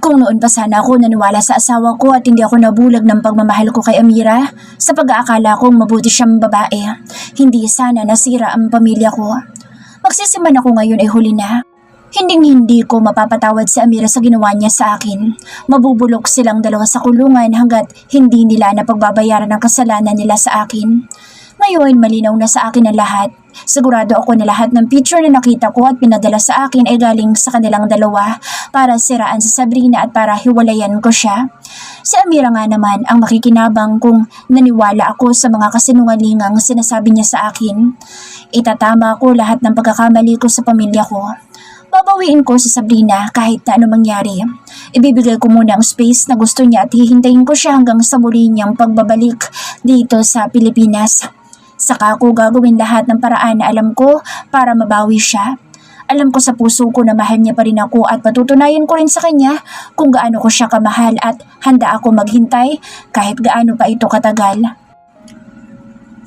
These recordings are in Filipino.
Kung noon pa sana ako naniwala sa asawa ko at hindi ako nabulag ng pagmamahal ko kay Amira, sa pag-aakala kong mabuti siyang babae, hindi sana nasira ang pamilya ko. Magsisiman ako ngayon ay huli na. Hindi ko mapapatawad si Amira sa ginawa niya sa akin. Mabubulok silang dalawa sa kulungan hanggat hindi nila napagbabayaran ang kasalanan nila sa akin. Ngayon malinaw na sa akin ang lahat. Sigurado ako na lahat ng picture na nakita ko at pinadala sa akin ay galing sa kanilang dalawa para siraan si Sabrina at para hiwalayan ko siya. Si Amira nga naman ang makikinabang kung naniwala ako sa mga kasinungalingang sinasabi niya sa akin. Itatama ko lahat ng pagkakamali ko sa pamilya ko. Babawiin ko si Sabrina kahit na ano mangyari. Ibibigay ko muna ang space na gusto niya at hihintayin ko siya hanggang sa muli niyang pagbabalik dito sa Pilipinas. Saka ako gagawin lahat ng paraan na alam ko para mabawi siya. Alam ko sa puso ko na mahal niya pa rin ako at patutunayan ko rin sa kanya kung gaano ko siya kamahal at handa ako maghintay kahit gaano pa ito katagal.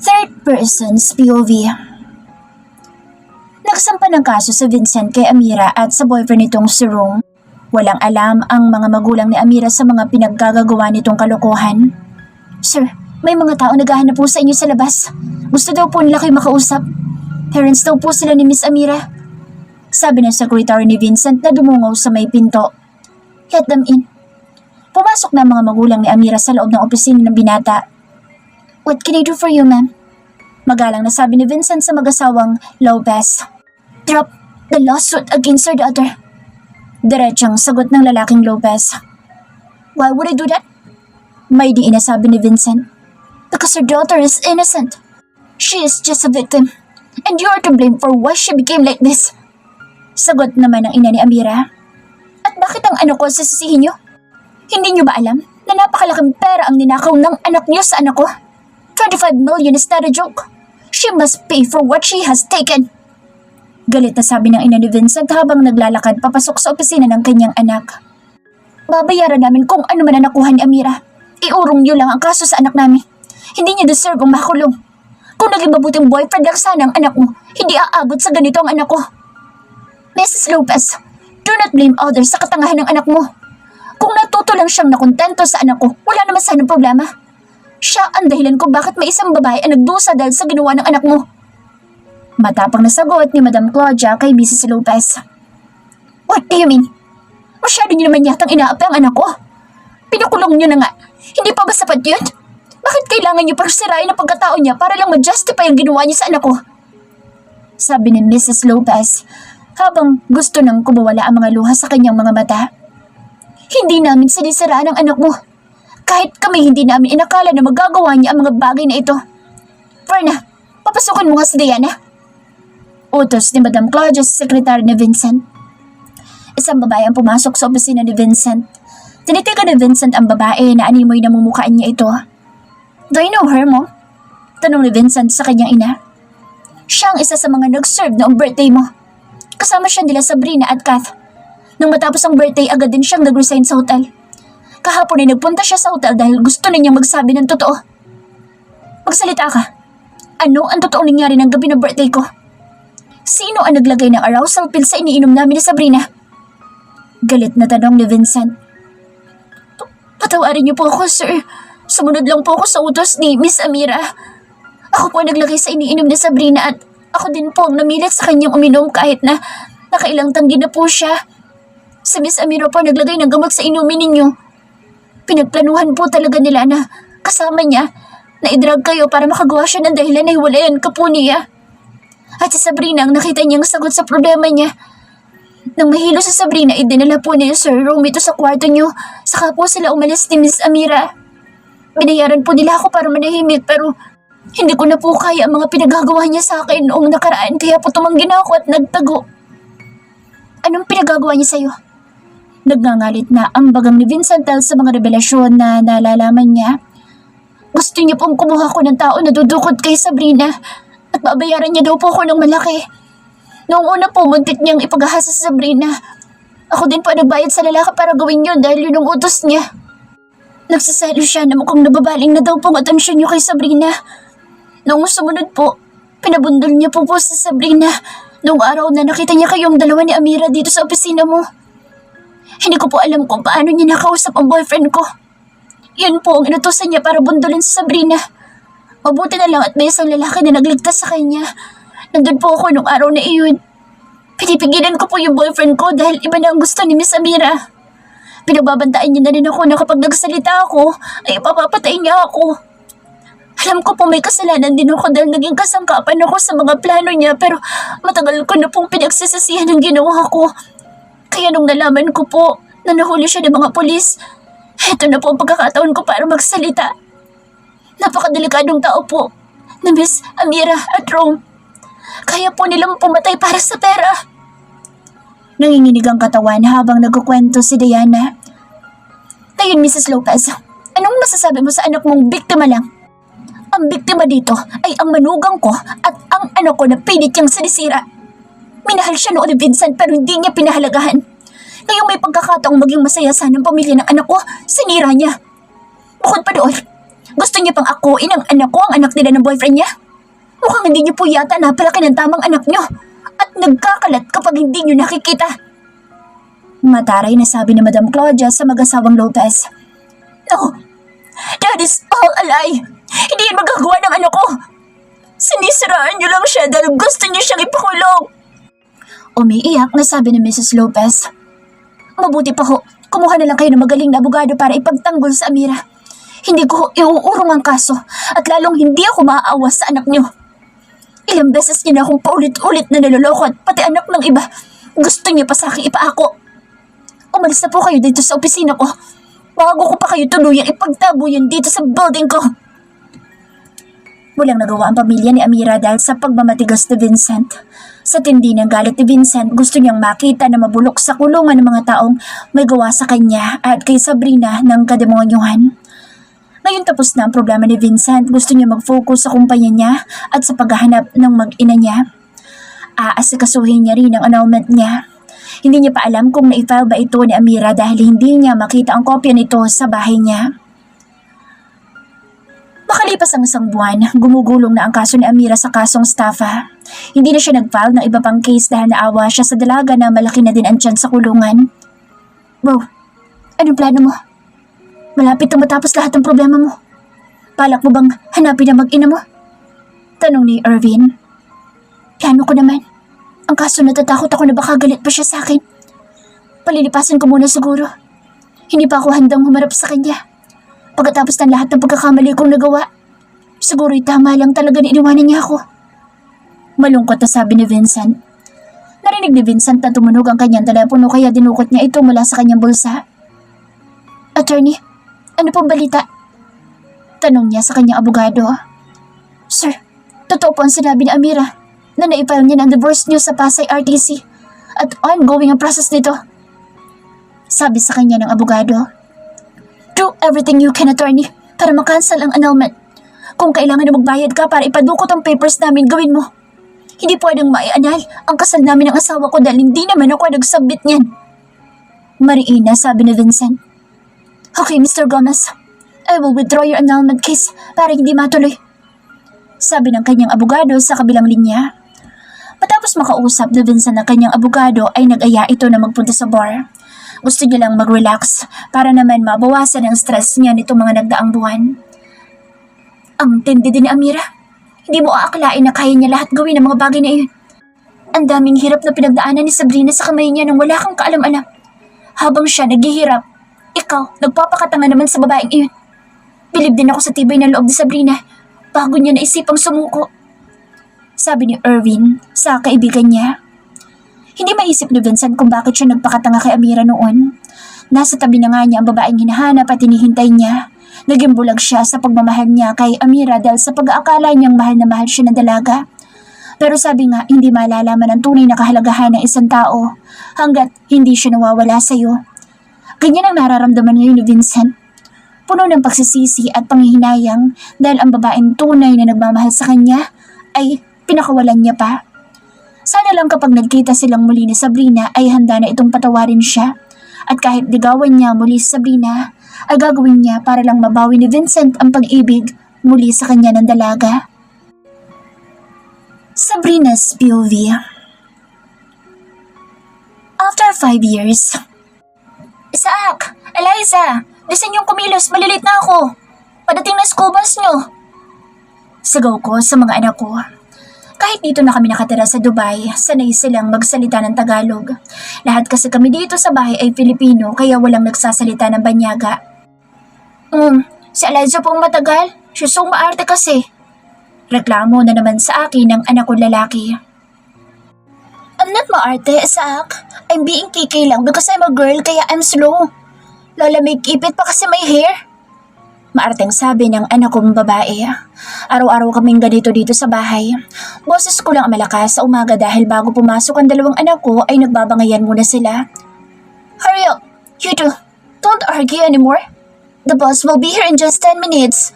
Third person's POV. Nagsampa ng kaso sa Vincent kay Amira at sa boyfriend nitong si Rome. Walang alam ang mga magulang ni Amira sa mga pinaggagawa nitong kalokohan. Sir, may mga tao naghahanap po sa inyo sa labas. Gusto daw po nila kayo makausap. Parents daw po sila ni Miss Amira. Sabi ng secretary ni Vincent na dumungaw sa may pinto. Let them in. Pumasok na ang mga magulang ni Amira sa loob ng opisina ng binata. What can I do for you, ma'am? Magalang na sabi ni Vincent sa mag-asawang Lopez. Drop the lawsuit against her daughter. Diretsang sagot ng lalaking Lopez. Why would I do that? May diin na sabi ni Vincent. Because her daughter is innocent. She is just a victim. And you are to blame for why she became like this. Sagot naman ng ina ni Amira. At bakit ang anak ko sisisihin niyo? Hindi niyo ba alam na napakalaking pera ang ninakaw ng anak niyo sa anak ko? 25 million is not a joke. She must pay for what she has taken. Galit na sabi ng ina ni Vincent habang naglalakad papasok sa opisina ng kanyang anak. Babayaran namin kung ano man ang nakuha ni Amira. Iurong niyo lang ang kaso sa anak namin. Hindi niya deserve ang makulong. Kung naging mabuting boyfriend lang sana ang anak mo, hindi aabot sa ganito ang anak ko. Mrs. Lopez, do not blame others sa katangahan ng anak mo. Kung natuto lang siyang nakontento sa anak ko, wala naman sanang problema. Siya ang dahilan kung bakit may isang babae ang nagdusa dahil sa ginawa ng anak mo. Matapang na sagot ni Madam Claudia kay Mrs. Lopez. What do you mean? Masyado niyo naman yatang inaapi ang anak ko. Pinukulong niyo na nga. Hindi pa ba sapat yun? Bakit kailangan niyo pagsirain ang pagkatao niya para lang ma-justify ang ginawa niya sa anak ko? Sabi ni Mrs. Lopez habang gusto nang kumawala ang mga luha sa kanyang mga mata. Hindi namin sinisiraan ang anak mo. Kahit kami hindi namin inakala na magagawa niya ang mga bagay na ito. Verna, papasukin mo nga si Diana. Utos ni Madam Claudia sa sekretary ni Vincent. Isang babae ang pumasok sa opisina ni Vincent. Tinitigan ni Vincent ang babae na animoy na mumukhaan niya ito. Do you know her, Mom? Tanong ni Vincent sa kanyang ina. Siya ang isa sa mga nag-serve noong birthday mo. Kasama siya nila Sabrina at Kath. Nang matapos ang birthday, agad din siyang nag-resign sa hotel. Kahapon ay nagpunta siya sa hotel dahil gusto niya magsabi ng totoo. Magsalita ka. Ano ang totoong nangyari ng gabi ng birthday ko? Sino ang naglagay ng arousal pill sa iniinom namin ni Sabrina? Galit na tanong ni Vincent. Patawarin niyo po ako, sir. Sumunod lang po ako sa utos ni Miss Amira. Ako po naglagay sa iniinom ni Sabrina at ako din po ang namilit sa kanyang uminom kahit na nakailang tanggi na po siya. Si Miss Amira po naglagay ng gamot sa inumin ninyo. Pinagplanuhan po talaga nila na kasama niya na idrag kayo para makagawa siya ng dahilan na hiwalayan ka po niya. At si Sabrina ang nakita niyang sagot sa problema niya. Nang mahilo sa Sabrina, idinala po ni Sir Rome ito sa kwarto niyo. Saka po sila umalis ni Miss Amira. Binayaran po nila ako para manahimik pero hindi ko na po kaya ang mga pinagagawa niya sa akin noong nakaraan kaya po tumanggi na ako at nagtago. Anong pinagagawa niya sa'yo? Nagngangalit na ang bagang ni Vincent sa mga revelasyon na nalalaman niya. Gusto niya pong kumuha ko ng tao na dudukot kay Sabrina at babayaran niya daw po ako ng malaki. Noong una po, muntik niyang ipagahasa sa Sabrina. Ako din po nagbayad sa lalaki para gawin yun dahil yun ang utos niya. Nagsasalo siya na mukhang nababaling na daw pong atensyon niyo kay Sabrina. Noong sumunod po, pinabundol niya po sa Sabrina noong araw na nakita niya kayong dalawa ni Amira dito sa opisina mo. Hindi ko po alam kung paano niya nakausap ang boyfriend ko. Yun po ang inutusan niya para bundulin si Sabrina. Mabuti na lang at may isang lalaki na nagligtas sa kanya. Nandun po ako nung araw na iyon. Pinipigilan ko po yung boyfriend ko dahil iba na ang gusto ni Miss Amira. Pinagbabantaan niya na rin ako na kapag nagsalita ako, ay papapatay niya ako. Alam ko po may kasalanan din ako dahil naging kasangkapan ako sa mga plano niya pero matagal ko na pong pinagsisisihan ang ginawa ko. Kaya nung nalaman ko po na nahuli siya ng mga polis, eto na po ang pagkakataon ko para magsalita. Napakadelikadong tao po na Miss Amira at Rome. Kaya po nilang pumatay para sa pera. Nanginginig ang katawan habang nagkukwento si Diana. Ngayon, Mrs. Lopez, anong masasabi mo sa anak mong biktima lang? Ang biktima dito ay ang manugang ko at ang anak ko na pilit niyang sinisira. Minahal siya noon ni Vincent pero hindi niya pinahalagahan. Ngayong may pagkakataong maging masaya sana ang pamilya ng anak ko, sinira niya. Bukod pa doon, gusto niya pang akuin ang anak ko, ang anak nila ng boyfriend niya. Mukhang hindi niyo po yata napalaki ng tamang anak niyo at nagkakalat kapag hindi niyo nakikita. Mataray na sabi ni Madam Claudia sa mag-asawang Lopez. No, that is all a lie. Hindi yan magagawa ng anak ko. Sinisiraan niyo lang siya dahil gusto niyo siyang ipakulong. Umiiyak na sabi ni Mrs. Lopez. Mabuti pa ho, kumuha na lang kayo ng magaling na abogado para ipagtanggol sa Amira. Hindi ko iuurong ang kaso at lalong hindi ako maaawa sa anak niyo. Ilang beses niya na akong paulit-ulit na naloloko at pati anak ng iba. Gusto niya pa sa akin ipaako. Umalis na po kayo dito sa opisina ko bago ko pa kayo tuluyang ipagtabuyan dito sa building ko. Walang nagawa ang pamilya ni Amira dahil sa pagmamatigas ni Vincent. Sa tindi ng galit ni Vincent, gusto niyang makita na mabulok sa kulungan ng mga taong may gawa sa kanya at kay Sabrina ng kademonyuhan. Ngayon tapos na ang problema ni Vincent, gusto niya mag-focus sa kumpanya niya at sa paghahanap ng mag-ina niya. Aasikasuhin niya rin ang annulment niya. Hindi niya pa alam kung na-file ba ito ni Amira dahil hindi niya makita ang kopya nito sa bahay niya. Makalipas ang isang buwan, gumugulong na ang kaso ni Amira sa kasong estafa. Hindi na siya nag-file ng iba pang case dahil naawa siya sa dalaga na malaki na din ang tiyan sa kulungan. Bro, anong plano mo? Malapit na matapos lahat ng problema mo. Balak mo bang hanapin ang mag-ina mo? Tanong ni Irvin. Plano ko naman. Ang kaso natatakot ako na baka galit pa siya sa akin. Palilipasin ko muna siguro. Hindi pa ako handang humarap sa kanya. Pagkatapos ng lahat ng pagkakamali kong nagawa, siguro'y tama lang talaga na iniwanan niya ako. Malungkot na sabi ni Vincent. Narinig ni Vincent na tumunog ang kanyang telepono kaya dinukot niya ito mula sa kanyang bulsa. Attorney, ano pong balita? Tanong niya sa kanyang abogado. Sir, totoo po ang sinabi ni Amira na naipile niya ng divorce news sa Pasay RTC at ongoing ang process nito. Sabi sa kanya ng abogado. Do everything you can, attorney, para makancel ang annulment. Kung kailangan na magbayad ka para ipadukot ang papers namin, gawin mo. Hindi pwedeng maianal ang kasal namin ng asawa ko dahil hindi naman ako nag-submit niyan. Mariina, sabi ni Vincent. Okay, Mr. Gomez. I will withdraw your annulment case para hindi matuloy. Sabi ng kanyang abogado sa kabilang linya. Matapos makausap ni Vincent ng kanyang abogado ay nag-aya ito na magpunta sa bar. Gusto niya lang mag-relax para naman mabawasan ang stress niya nitong mga nagdaang buwan. Ang tindi din ni Amira. Hindi mo aakalain na kaya niya lahat gawin ang mga bagay na iyon. Ang daming hirap na pinagdaanan ni Sabrina sa kamay niya nang wala kang kaalam-alam. Habang siya naghihirap, ikaw nagpapakatanga naman sa babaeng iyon. Bilib din ako sa tibay ng loob ni Sabrina bago niya naisipang sumuko. Sabi ni Irvin sa kaibigan niya. Hindi maisip ni Vincent kung bakit siya nagpakatanga kay Amira noon. Nasa tabi na nga niya ang babaeng hinahanap at hinihintay niya. Naging bulag siya sa pagmamahal niya kay Amira dahil sa pag-aakala niyang mahal na mahal siya ng dalaga. Pero sabi nga, hindi malalaman ang tunay na kahalagahan ng isang tao hanggat hindi siya nawawala sa iyo. Ganyan ang nararamdaman ngayon ni Vincent. Puno ng pagsisisi at panghihinayang dahil ang babaeng tunay na nagmamahal sa kanya ay pinakawalan niya pa. Sana lang kapag nagkita silang muli ni Sabrina ay handa na itong patawarin siya. At kahit ligawan niya muli si Sabrina, ay gagawin niya para lang mabawi ni Vincent ang pag-ibig muli sa kanya ng dalaga. Sabrina's POV. After 5 years, Isaac! Eliza! Bilisan niyong kumilos, malilit na ako! Padating na school bus niyo! Sigaw ko sa mga anak ko. Kahit dito na kami nakatira sa Dubai, sanay silang magsalita ng Tagalog. Lahat kasi kami dito sa bahay ay Filipino kaya walang nagsasalita ng banyaga. Si Eliza pong matagal. Siya so maarte kasi. Reklamo na naman sa akin ng anak kong lalaki. I'm not maarte, Isaac. I'm being kiki lang because I'm a girl kaya I'm slow. Lola, may kipit pa kasi may hair. Maarteng sabi ng anak kong babae. Araw-araw kaming ganito dito sa bahay. Boses ko lang malakas sa umaga dahil bago pumasok ang dalawang anak ko ay nagbabangayan muna sila. Hurry up! You two, don't argue anymore. The bus will be here in just 10 minutes.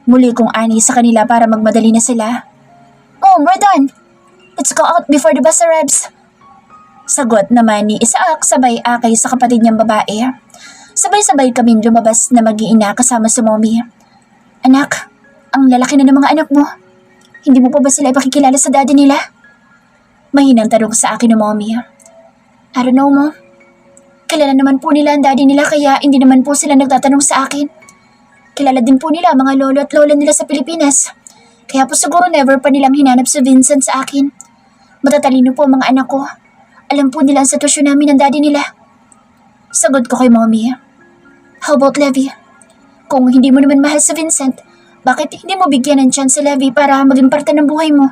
Muli kong ani sa kanila para magmadali na sila. Oh, we're done. Let's go out before the bus arrives. Sagot naman ni Isaac sabay akay sa kapatid niyang babae. Sabay-sabay kaming lumabas na mag-iina kasama si Mommy. Anak, ang lalaki na ng mga anak mo. Hindi mo pa ba sila ipakikilala sa daddy nila? Mahinang tanong sa akin ni Mommy. I don't know, Mom. Kilala naman po nila ang daddy nila kaya hindi naman po sila nagtatanong sa akin. Kilala din po nila mga lolo at lola nila sa Pilipinas. Kaya po siguro never pa nilang hinanap si Vincent sa akin. Matatalino po ang mga anak ko. Alam po nila ang sitwasyon namin ng daddy nila. Sagot ko kay Mommy. How about Levi? Kung hindi mo naman mahal si Vincent, bakit hindi mo bigyan ng chance si Levi para maging parte ng buhay mo?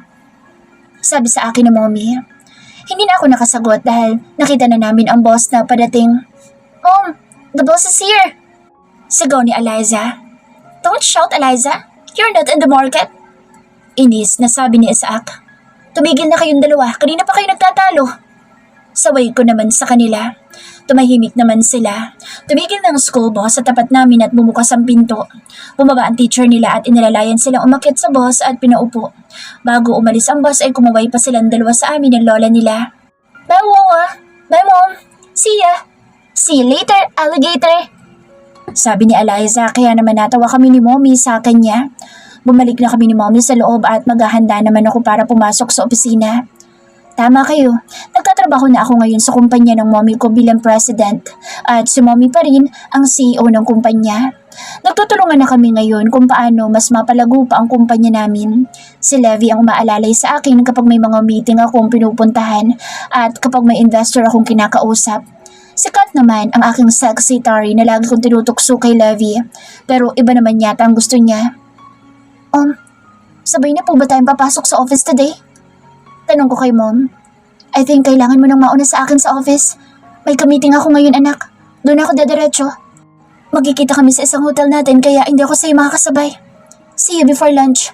Sabi sa akin ng Mommy. Hindi na ako nakasagot dahil nakita na namin ang boss na padating. The boss is here! Sigaw ni Eliza. Don't shout, Eliza. You're not in the market. Inis na sabi ni Isaac. Tumigil na kayong dalawa, kanina pa kayo nagtatalo. Saway ko naman sa kanila. Tumahimik naman sila. Tumigil ng school bus sa tapat namin at bumukas ang pinto. Bumaba ang teacher nila at inilalayan silang umakyat sa bus at pinaupo. Bago umalis ang bus ay kumaway pa silang dalawa sa amin ng lola nila. Bye, Wawa. Bye, Mom. See ya. See you later, alligator. Sabi ni Eliza kaya naman natawa kami ni Mommy sa kanya. Bumalik na kami ni Mommy sa loob at maghahanda naman ako para pumasok sa opisina. Tama kayo, nagtatrabaho na ako ngayon sa kumpanya ng Mommy ko bilang president at si Mommy pa rin ang CEO ng kumpanya. Nagtutulungan na kami ngayon kung paano mas mapalago pa ang kumpanya namin. Si Levi ang umaalalay sa akin kapag may mga meeting akong pinupuntahan at kapag may investor akong kinakausap. Si Kat naman ang aking secretary na lagi kong tinutukso kay Levi pero iba naman yata ang gusto niya. Sabay na po ba tayong papasok sa office today? Tanong ko kay Mom. I think kailangan mo nang mauna sa akin sa office. May ka-meeting ako ngayon, anak. Doon ako dadiretso. Magkikita kami sa isang hotel natin kaya hindi ako sa'yo makakasabay. See you before lunch.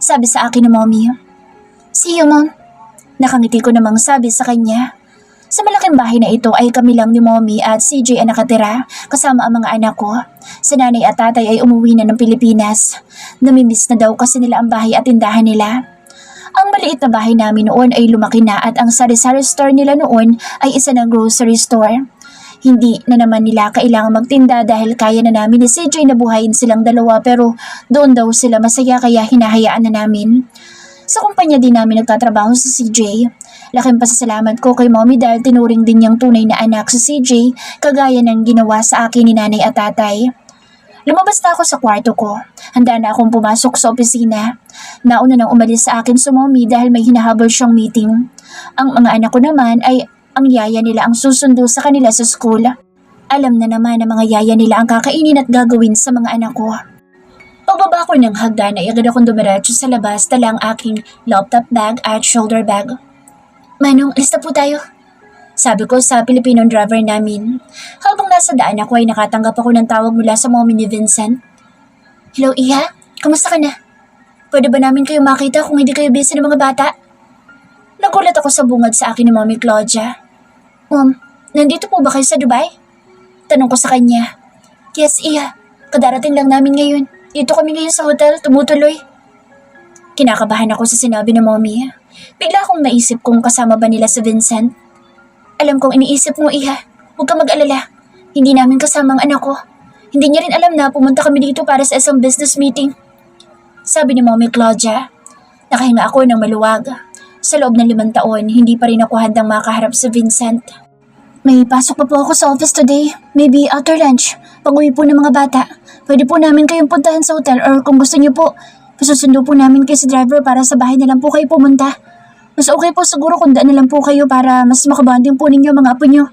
Sabi sa akin ni Mommy. See you, Mom. Nakangiti ko namang sabi sa kanya. Sa malaking bahay na ito ay kami lang ni Mommy at CJ ang nakatira kasama ang mga anak ko. Si nanay at tatay ay umuwi na ng Pilipinas. Namimiss na daw kasi nila ang bahay at tindahan nila. Ang maliit na bahay namin noon ay lumaki na at ang sari-sari store nila noon ay isa ng grocery store. Hindi na naman nila kailangan magtinda dahil kaya na namin ni CJ na buhayin silang dalawa pero doon daw sila masaya kaya hinahayaan na namin. Sa kumpanya din namin nagtatrabaho si CJ. Laking pasasalamat ko kay Mommy dahil tinuring din niyang tunay na anak si CJ kagaya ng ginawa sa akin ni nanay at tatay. Lumabas na ako sa kwarto ko. Handa na akong pumasok sa opisina. Nauna nang umalis sa akin si Mommy dahil may hinahabol siyang meeting. Ang mga anak ko naman ay ang yaya nila ang susundo sa kanila sa school. Alam na naman ng mga yaya nila ang kakainin at gagawin sa mga anak ko. Pagbaba ko ng hagdan ay agad akong dumiretso sa labas dala ang aking laptop bag at shoulder bag. Manong, alis na po tayo. Sabi ko sa Filipino driver namin. Habang nasa daan ako ay nakatanggap ako ng tawag mula sa Mommy ni Vincent. Hello, Iha? Kamusta ka na? Pwede ba namin kayo makita kung hindi kayo busy ng mga bata? Nagulat ako sa bungad sa akin ni Mommy Claudia. Mom, nandito po ba kayo sa Dubai? Tanong ko sa kanya. Yes, Iha. Kadarating lang namin ngayon. Dito kami ngayon sa hotel, tumutuloy. Kinakabahan ako sa sinabi ng Mommy. Bigla akong naisip kung kasama ba nila si Vincent. Alam kong iniisip mo, Iha. Huwag kang mag-alala. Hindi namin kasama ang anak ko. Hindi niya rin alam na pumunta kami dito para sa isang business meeting. Sabi ni Mommy Claudia. Nakahinga ako ng maluwag. Sa loob ng 5 taon, hindi pa rin ako handang makaharap sa Vincent. May pasok pa po ako sa office today. Maybe after lunch, pag-uwi po ng mga bata. Pwede po namin kayong puntahan sa hotel or kung gusto niyo po, pasusundo po namin kayo sa driver para sa bahay na lang po kayo pumunta. Mas okay po siguro kung daan na lang po kayo para mas makabanding po ninyo mga apo niyo.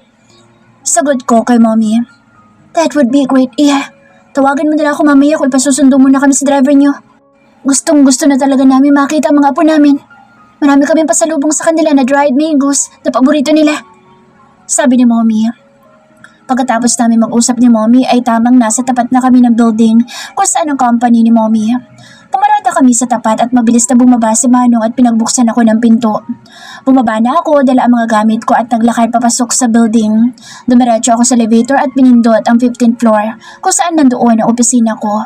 Sagot ko kay Mommy. That would be a great idea. Tawagan mo na lang ako mamaya kung ipasusundo muna kami sa driver niyo. Gustong gusto na talaga namin makita ang mga apo namin. Marami kaming pasalubong sa kanila na dried mangoes na paborito nila. Sabi ni Mommy. Pagkatapos namin mag-usap ni Mommy ay tamang nasa tapat na kami ng building kung saan ang company ni Mommy. Pumarada kami sa tapat at mabilis na bumaba si Manong at pinagbuksan ako ng pinto. Bumaba na ako, dala ang mga gamit ko at naglakad papasok sa building. Dumiretso ako sa elevator at pinindot ang 15th floor kung saan nandoon ang opisina ko.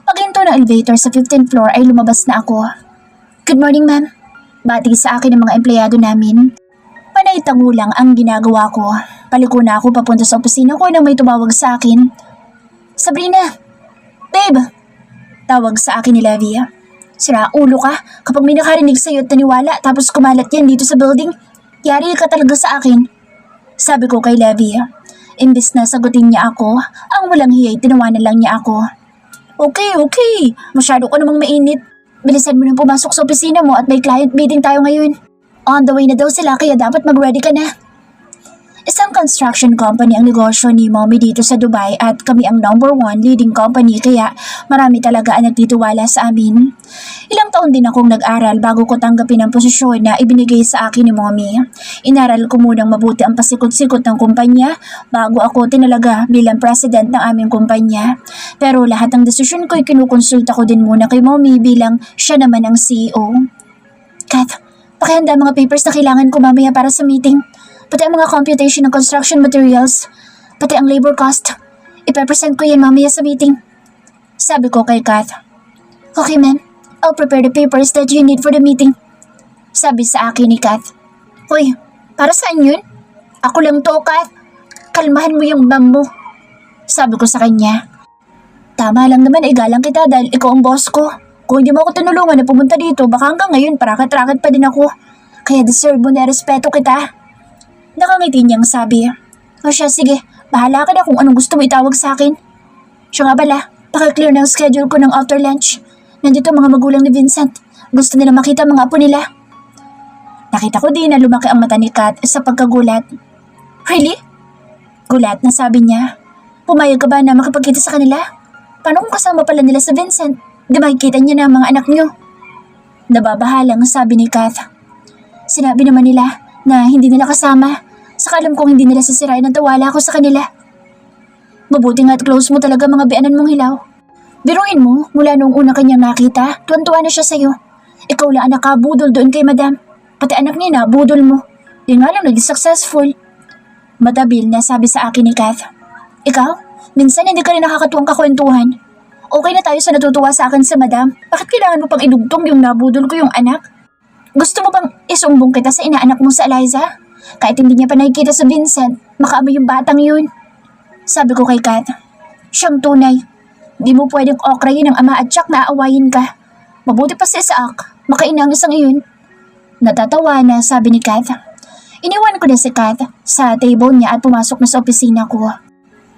Paghinto ng elevator sa 15th floor ay lumabas na ako. Good morning, ma'am. Bati sa akin ng mga empleyado namin. Panay tangulang ang ginagawa ko. Paliko na ako papunta sa opisina ko nang may tumawag sa akin. Sabrina! Babe! Tawag sa akin ni Levy. Sira ulo ka. Kapag may nakarinig sa'yo at naniwala tapos kumalat yan dito sa building, yari ka talaga sa akin. Sabi ko kay Levy. Imbis na sagutin niya ako, ang walang hiyay tinawanan lang niya ako. Okay. Masyado ka namang mainit. Bilisan mo nang pumasok sa opisina mo at may client meeting tayo ngayon. On the way na daw sila kaya dapat mag-ready ka na. Isang construction company ang negosyo ni Mommy dito sa Dubai at kami ang number 1 leading company kaya marami talaga ang nagtitiwala sa amin. Ilang taon din akong nag-aral bago ko tanggapin ang posisyon na ibinigay sa akin ni Mommy. Inaral ko munang mabuti ang pasikot-sikot ng kumpanya bago ako tinalaga bilang president ng aming kumpanya. Pero lahat ng desisyon ko ay kinukonsulta ko din muna kay Mommy bilang siya naman ang CEO. Kath, pakihanda ang mga papers na kailangan ko mamaya para sa meeting. Pati ang mga computation ng construction materials. Pati ang labor cost. Ipapresent ko yan mamaya sa meeting. Sabi ko kay Kath. Okay, ma'am. I'll prepare the papers that you need for the meeting. Sabi sa akin ni Kath. Hoy, para saan yun? Ako lang to, Kath. Kalmahan mo yung ma'am mo. Sabi ko sa kanya. Tama lang naman, igalang kita dahil ikaw ang boss ko. Kung hindi mo ako tinulungan na pumunta dito, baka hanggang ngayon parakat-rakat pa din ako. Kaya deserve mo na respeto kita. Nakangiti niyang sabi. O siya, sige, bahala ka na kung anong gusto mo itawag sa akin. Siya nga pala, pakiclear ng schedule ko ng after lunch. Nandito mga magulang ni Vincent. Gusto nila makita mga apo nila. Nakita ko din na lumaki ang mata ni Kat sa pagkagulat. Really? Gulat na sabi niya. Pumayag ka ba na makapagkita sa kanila? Paano kung kasama pala nila sa Vincent? Di makikita niya na ang mga anak niyo? Nababahalang sabi ni Kath. Sinabi naman nila na hindi nila kasama. Saka alam kong hindi nila sisirain ang tawala ko sa kanila. Mabuti nga at close mo talaga mga bianan mong hilaw. Biruin mo, mula nung una kanyang nakita, tuwan-tuwa na siya sa'yo. Ikaw lang ang nakabudol doon kay madam. Pati anak niya na, budol mo. Di nga lang naging successful. Matabil na sabi sa akin ni Kath. Ikaw, minsan hindi ka rin nakakatuwang kakwentuhan. Okay na tayo sa natutuwa sa akin sa madam. Bakit kailangan mo pang idugtong yung nabudol ko yung anak? Gusto mo bang isumbong kita sa inaanak mo sa Eliza? Kahit hindi niya pa nakikita sa Vincent, makaamoy yung batang yun. Sabi ko kay Kat, siyang tunay. Di mo pwedeng okrayin ang ama at tiyak na aawayin ka. Mabuti pa si Isaac, makainang isang iyon. Natatawa na sabi ni Kat. Iniwan ko na si Kat sa table niya at pumasok na sa opisina ko.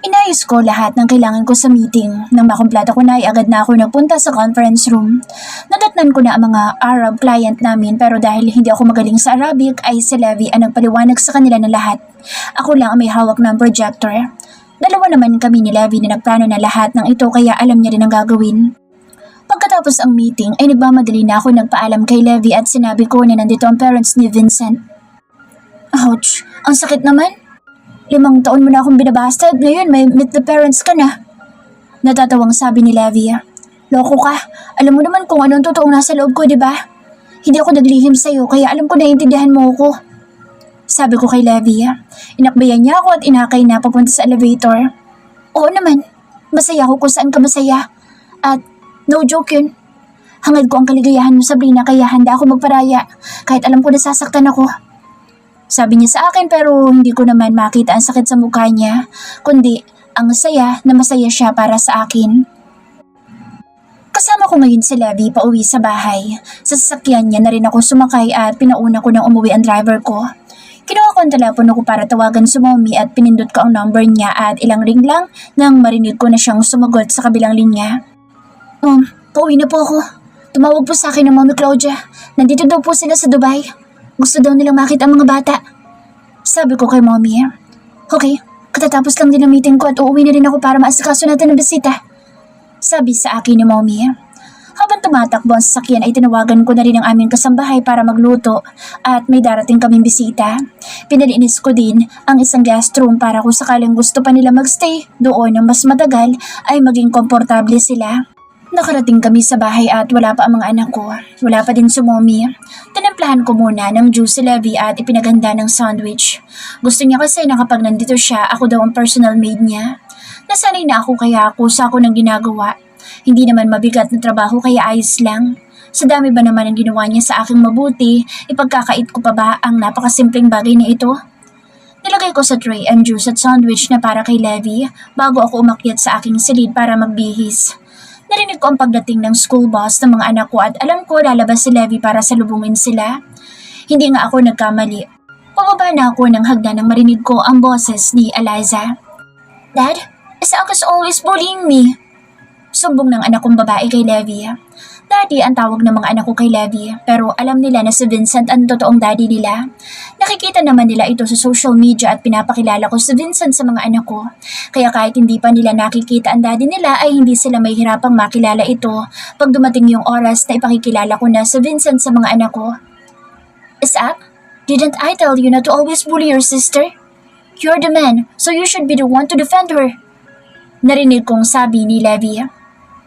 Inayos ko lahat ng kailangan ko sa meeting. Nang makumplata ko na ay agad na ako nagpunta sa conference room. Nadatnan ko na ang mga Arab client namin pero dahil hindi ako magaling sa Arabic ay si Levy ang nagpaliwanag sa kanila ng lahat. Ako lang ang may hawak ng projector. Dalawa naman kami ni Levy na nagplano na lahat ng ito kaya alam niya rin ang gagawin. Pagkatapos ang meeting ay nagmamadali na ako nagpaalam kay Levy at sinabi ko na nandito ang parents ni Vincent. Ouch! Ang sakit naman! 5 taon mo na akong binabastard, ngayon may meet the parents ka na. Natatawang sabi ni Levy. Loko ka, alam mo naman kung anong totoong nasa loob ko, di ba? Hindi ako naglihim sa'yo kaya alam ko na intindihan mo ako. Sabi ko kay Levy. Inakbayan niya ako at inakay na papunta sa elevator. Oo naman, masaya ako kung saan ka masaya. At no joke yun. Hangad ko ang kaligayahan mo Sabrina kaya handa ako magparaya kahit alam ko nasasaktan ako. Sabi niya sa akin pero hindi ko naman makita ang sakit sa mukha niya, kundi ang saya na masaya siya para sa akin. Kasama ko ngayon si Levy pauwi sa bahay. Sa sasakyan niya na rin ako sumakay at pinauna ko nang umuwi ang driver ko. Kinuha ko ang telepono ko para tawagan si Mommy at pinindot ko ang number niya at ilang ring lang nang marinig ko na siyang sumagot sa kabilang linya. Pauwi na po ako. Tumawag po sa akin ng Mommy Claudia. Nandito daw po sila sa Dubai. Gusto daw nilang makita ang mga bata. Sabi ko kay Mommy. Okay, katatapos lang din ang meeting ko at uuwi na rin ako para maasikaso natin ang bisita. Sabi sa akin ni Mommy. Habang tumatakbo ang sasakyan ay tinawagan ko na rin ang aming kasambahay para magluto at may darating kaming bisita. Pinalinis ko din ang isang guest room para kung sakaling gusto pa nila magstay doon ng mas matagal ay maging komportable sila. Nakarating kami sa bahay at wala pa ang mga anak ko. Wala pa din si Mommy. Tinamplahan ko muna ng juice si Levy at ipinaganda ng sandwich. Gusto niya kasi na kapag nandito siya, ako daw ang personal maid niya. Nasanay na ako kaya ako sa ako ng ginagawa. Hindi naman mabigat na trabaho kaya ayos lang. Sa dami ba naman ang ginawa niya sa aking mabuti, ipagkakait ko pa ba ang napakasimpleng bagay na ito? Nilagay ko sa tray ang juice at sandwich na para kay Levy bago ako umakyat sa aking silid para magbihis. Narinig ko ang pagdating ng school bus ng mga anak ko at alam ko lalabas si Levy para salubungin sila. Hindi nga ako nagkamali. Pababa na ako ng hagdan nang marinig ko ang boses ni Eliza. Dad, Isaac is always bullying me. Sumbong ng anak kong babae kay Levy. Daddy ang tawag ng mga anak ko kay Levy pero alam nila na si Vincent ang totoong daddy nila. Nakikita naman nila ito sa social media at pinapakilala ko si Vincent sa mga anak ko. Kaya kahit hindi pa nila nakikita ang daddy nila ay hindi sila may hirapang makilala ito pag dumating yung oras na ipakikilala ko na si Vincent sa mga anak ko. Isaac, didn't I tell you not to always bully your sister? You're the man, so you should be the one to defend her. Narinig kong sabi ni Levy.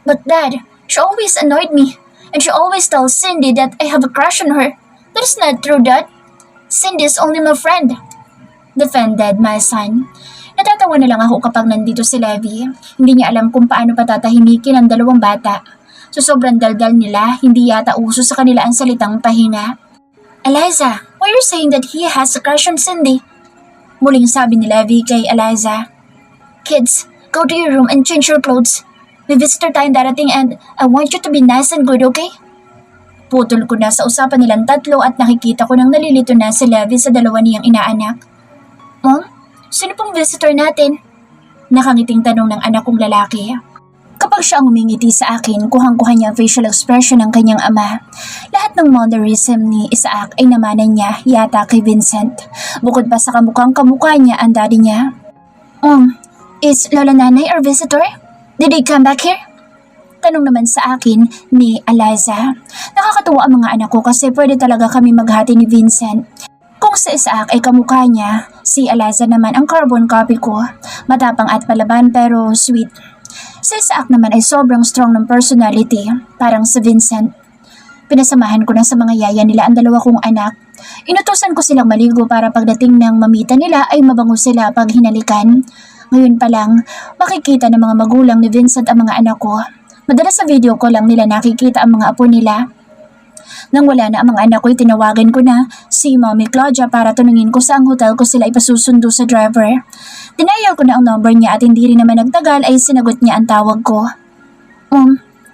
But Dad, she always annoyed me, and she always tells Cindy that I have a crush on her. That is not true, Dad. Cindy is only my friend. Defended my son. Natatawa na lang ako kapag nandito si Levy. Hindi niya alam kung paano patatahimikin ang dalawang bata. So sobrang daldal nila, hindi yata uso sa kanila ang salitang pahinga. Eliza, why are you saying that he has a crush on Cindy? Muling sabi ni Levy kay Eliza. Kids, go to your room and change your clothes. May visitor tayong darating and I want you to be nice and good, okay? Putol ko na sa usapan nilang tatlo at nakikita ko nang nalilito na si Levy sa dalawa niyang inaanak. Mom, sino pong visitor natin? Nakangiting tanong ng anak kong lalaki. Kapag siya ang umingiti sa akin, kuhang-kuha niya ang facial expression ng kanyang ama. Lahat ng mannerism ni Isaac ay namanan niya yata kay Vincent. Bukod pa sa kamukhang-kamukha niya ang daddy niya. Is Lola Nanay our visitor? Did they come back here? Tanong naman sa akin ni Eliza. Nakakatuwa ang mga anak ko kasi pwede talaga kami maghati ni Vincent. Kung si Isaac ay kamukha niya, si Eliza naman ang carbon copy ko. Matapang at palaban pero sweet. Si Isaac naman ay sobrang strong ng personality, parang si Vincent. Pinasamahan ko na sa mga yaya nila ang dalawa kong anak. Inutusan ko silang maligo para pagdating ng mamita nila ay mabango sila pag hinalikan. Ngayon pa lang, makikita ng mga magulang ni Vincent ang mga anak ko. Madalas sa video ko lang nila nakikita ang mga apo nila. Nang wala na ang mga anak ko, tinawagan ko na si Mommy Claudia para tanungin ko saang hotel ko sila ipasusundo sa driver. Dinayaw ko na ang number niya at hindi rin naman nagtagal ay sinagot niya ang tawag ko.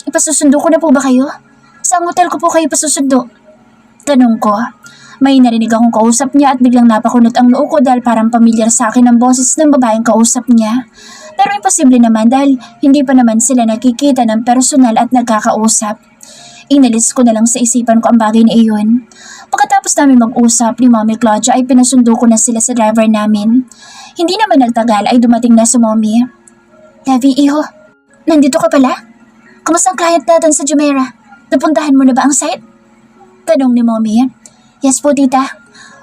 Ipasusundo ko na po ba kayo? Saang hotel ko po kayo ipasusundo? Tanong ko. May narinig akong kausap niya at biglang napakunot ang noo ko dahil parang pamilyar sa akin ang boses ng babaeng kausap niya. Pero imposible naman dahil hindi pa naman sila nakikita ng personal at nagkakausap. Inalis ko na lang sa isipan ko ang bagay na iyon. Pagkatapos namin mag-usap ni Mommy Claudia ay pinasundo ko na sila sa driver namin. Hindi naman nagtagal ay dumating na si Mommy. Levy, iho, nandito ka pala? Kamusta ang client natin sa Jumeirah? Napuntahan mo na ba ang site? Tanong ni Mommy. Yes po, tita.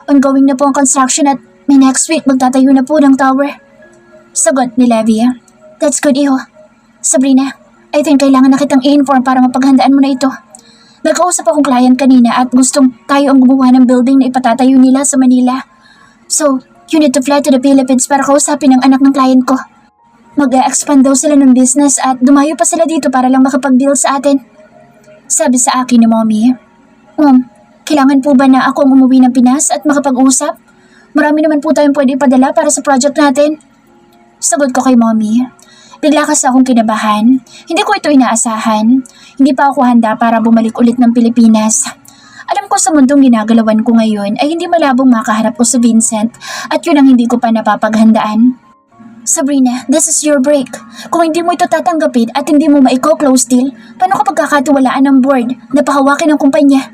Ongoing na po ang construction at may next week magtatayo na po ng tower. Sagot ni Levy. That's good, iho. Sabrina, I think kailangan na kitang i-inform para mapaghandaan mo na ito. Nagkausap akong client kanina at gustong tayo ang gumawa ng building na ipatatayo nila sa Manila. So, you need to fly to the Philippines para kausapin ang anak ng client ko. Mag-e-expand daw sila ng business at dumayo pa sila dito para lang makapag-deal sa atin. Sabi sa akin ni Mommy. Mom, kailangan po ba na ako ang umuwi ng Pinas at makapag-usap? Marami naman po tayong pwede ipadala para sa project natin. Sagot ko kay Mommy. Bigla kasi akong kinabahan. Hindi ko ito inaasahan. Hindi pa ako handa para bumalik ulit ng Pilipinas. Alam ko sa mundong ginagalawan ko ngayon ay hindi malabong makaharap ko sa Vincent at yun ang hindi ko pa napapaghandaan. Sabrina, this is your break. Kung hindi mo ito tatanggapin at hindi mo maiko-close deal, paano ka pagkakatiwalaan ng board na pahawakin ng kumpanya?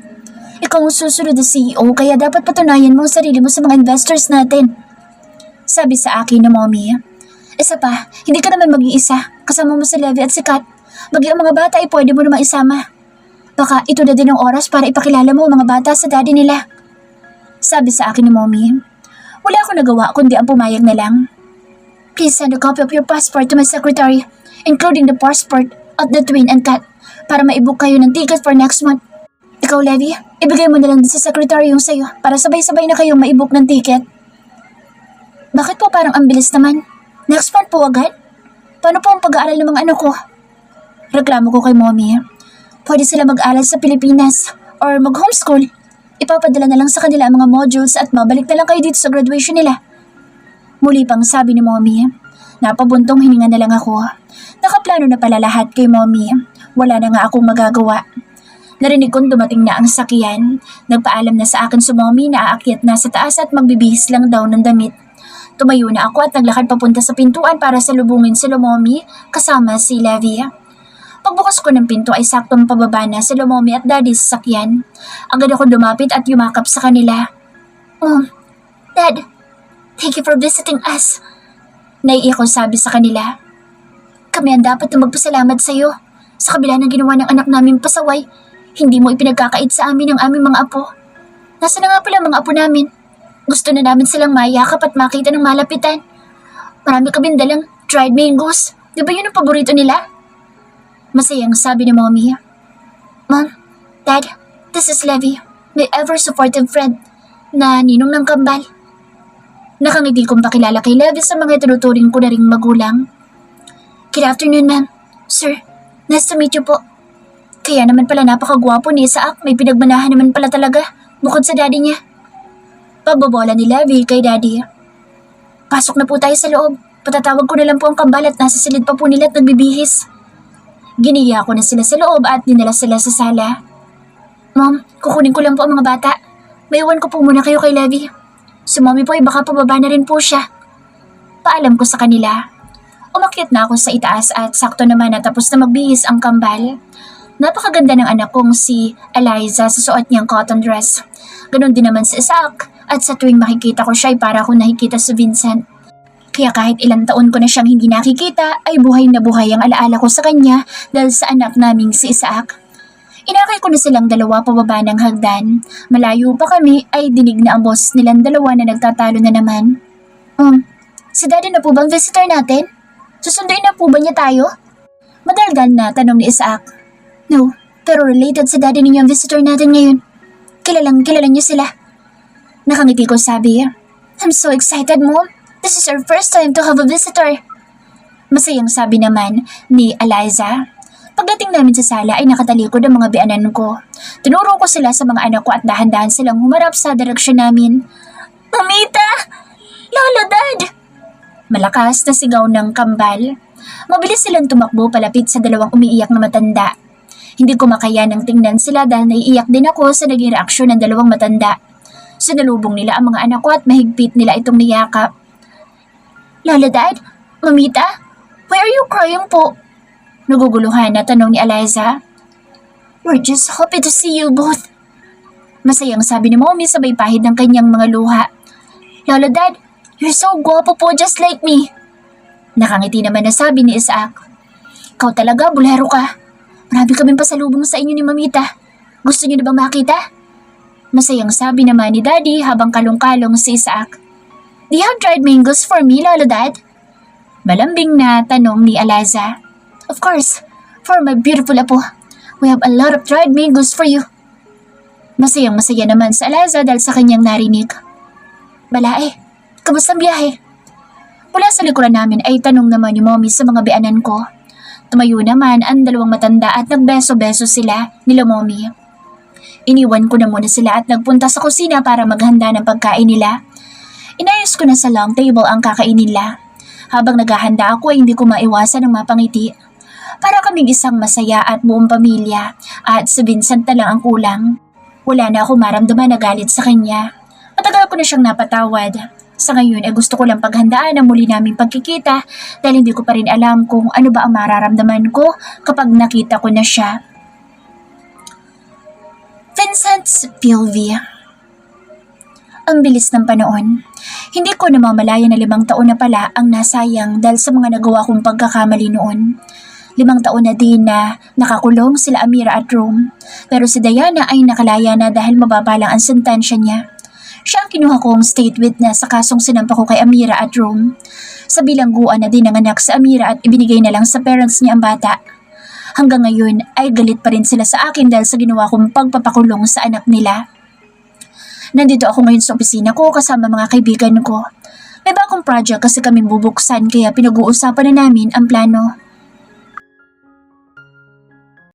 Ikaw ang susunod na CEO kaya dapat patunayan mo ang sarili mo sa mga investors natin. Sabi sa akin ni Mommy. Isa pa, hindi ka naman mag-iisa. Kasama mo si Levi at si Kat. Bagi ang mga bata ay pwede mo na maisama. Baka ito na din ang oras para ipakilala mo ang mga bata sa daddy nila. Sabi sa akin ni Mommy. Wala akong nagawa kundi ang pumayag na lang. Please send a copy of your passport to my secretary, including the passport of the twin and Kat, para ma-book kayo ng ticket for next month. Ikaw, Levi, ibigay mo na lang din sa secretary yung sayo para sabay-sabay na kayong ma-book ng ticket. Bakit po parang ang bilis naman? Next month po agad? Paano po ang pag-aaral ng mga anak ko? Reklamo ko kay Mommy. Pwede sila mag-aral sa Pilipinas or mag-homeschool. Ipapadala na lang sa kanila ang mga modules at mabalik na lang kayo dito sa graduation nila. Muli pang sabi ni Mommy. Napabuntong hininga na lang ako. Nakaplano na pala lahat kay Mommy. Wala na nga akong magagawa. Narinig kong dumating na ang sakyan. Nagpaalam na sa akin si Mommy na aakyat na sa taas at magbibihis lang daw ng damit. Tumayo na ako at naglakad papunta sa pintuan para salubungin sila Mommy kasama si Levi. Pagbukas ko ng pinto ay saktong pababa na sila Mommy at Daddy sa sakyan. Agad ako lumapit at yumakap sa kanila. Mom, Dad, thank you for visiting us. Naiiyak ko sabi sa kanila. Kami ang dapat na magpasalamat sa iyo. Sa kabila ng ginawa ng anak naming pasaway, hindi mo ipinagkakait sa amin ang aming mga apo. Nasaan na nga pala mga apo namin? Gusto na namin silang mayakap at makita ng malapitan. Marami kaming dalang dried mangoes. Di ba yun ang paborito nila? Masayang sabi ni Mommy. Mom, Dad, this is Levi, my ever-supportive friend na ninong ng kambal. Nakangiti kong pakilala kay Levi sa mga tinuturing ko na ring magulang. Good afternoon, ma'am. Sir, nice to meet you po. Kaya naman pala napakagwapo ni Isaac, may pinagmanahan naman pala talaga, bukod sa daddy niya. Pagbobola ni Levi kay daddy. Pasok na po tayo sa loob. Patatawag ko na lang po ang kambal at nasa silid pa po nila at nagbibihis. Giniya ko na sila sa loob at dinala sila sa sala. Mom, kukunin ko lang po ang mga bata. Maiwan ko po muna kayo kay Levi. Si Mommy po ay baka pababa na rin po siya. Paalam ko sa kanila. Umakyat na ako sa itaas at sakto naman na tapos na magbihis ang kambal. Napakaganda ng anak kong si Eliza sa suot niyang cotton dress. Ganon din naman si Isaac at sa tuwing makikita ko siya ay para akong nakikita si Vincent. Kaya kahit ilang taon ko na siyang hindi nakikita ay buhay na buhay ang alaala ko sa kanya dahil sa anak naming si Isaac. Inakay ko na silang dalawa pababa ng hagdan. Malayo pa kami ay dinig na ang boses nilang dalawa na nagtatalo na naman. Si Daddy na po bang visitor natin? Susunduin na po ba niya tayo? Madaldal na tanong ni Isaac. No, pero related sa Daddy ninyo ang visitor natin ngayon. Kilala niyo sila. Nakangiti ko sabi. I'm so excited, Mom. This is our first time to have a visitor. Masayang sabi naman ni Eliza. Pagdating namin sa sala ay nakatalikod ang mga bianan ko. Tinuro ko sila sa mga anak ko at dahan-dahan silang humarap sa direksyon namin. Mamita! Lolo, Dad! Malakas na sigaw ng kambal. Mabilis silang tumakbo palapit sa dalawang umiiyak na matanda. Hindi ko makayanang tingnan sila dahil naiiyak din ako sa naging reaksyon ng dalawang matanda. Sinalubong nila ang mga anak ko at mahigpit nila itong niyakap. Lolo, Dad? Mamita? Why are you crying po? Naguguluhan na tanong ni Eliza. We're just happy to see you both. Masayang sabi ni Mommy sabay pahid ng kanyang mga luha. Lolo, Dad, you're so gwapo po just like me. Nakangiti naman na sabi ni Isaac. Ikaw talaga, bulero ka. Marami kaming pasalubong sa inyo ni Mamita. Gusto niyo na bang makita? Masayang sabi naman ni Daddy habang kalong-kalong si Isaac. Do you have dried mangoes for me, Lolo, Dad? Malambing na tanong ni Eliza. Of course, for my beautiful apo. We have a lot of dried mangoes for you. Masayang-masaya naman sa Eliza dahil sa kanyang narinig. Balae, kamusta ang biyahe? Mula sa likuran namin ay tanong naman ni Mommy sa mga bianan ko. Tumayo naman ang dalawang matanda at nagbeso-beso sila nila Mommy. Iniwan ko na muna sila at nagpunta sa kusina para maghanda ng pagkain nila. Inayos ko na sa long table ang kakainin nila. Habang naghahanda ako ay hindi ko maiwasan ng mapangiti. Para kaming isang masaya at buong pamilya at si Vincent na lang ang kulang. Wala na ako maramdaman na galit sa kanya. Matagal ko na siyang napatawad. Sa ngayon ay gusto ko lang paghandaan ang muli naming pagkikita dahil hindi ko pa rin alam kung ano ba ang mararamdaman ko kapag nakita ko na siya. Vincent's POV. Ang bilis ng panahon. Hindi ko namamalayan na 5 taon na pala ang nasayang dahil sa mga nagawa kong pagkakamali noon. 5 taon na din na nakakulong sila Amira at Rome. Pero si Diana ay nakalaya na dahil mababa lang ang sentensya niya. Siya ang kinuha kong state witness sa kasong sinampa ko kay Amira at Rome. Sa bilangguan na din ang anak sa Amira at ibinigay na lang sa parents niya ang bata. Hanggang ngayon ay galit pa rin sila sa akin dahil sa ginawa kong pagpapakulong sa anak nila. Nandito ako ngayon sa opisina ko kasama mga kaibigan ko. May bagong project kasi kami bubuksan kaya pinag-uusapan na namin ang plano.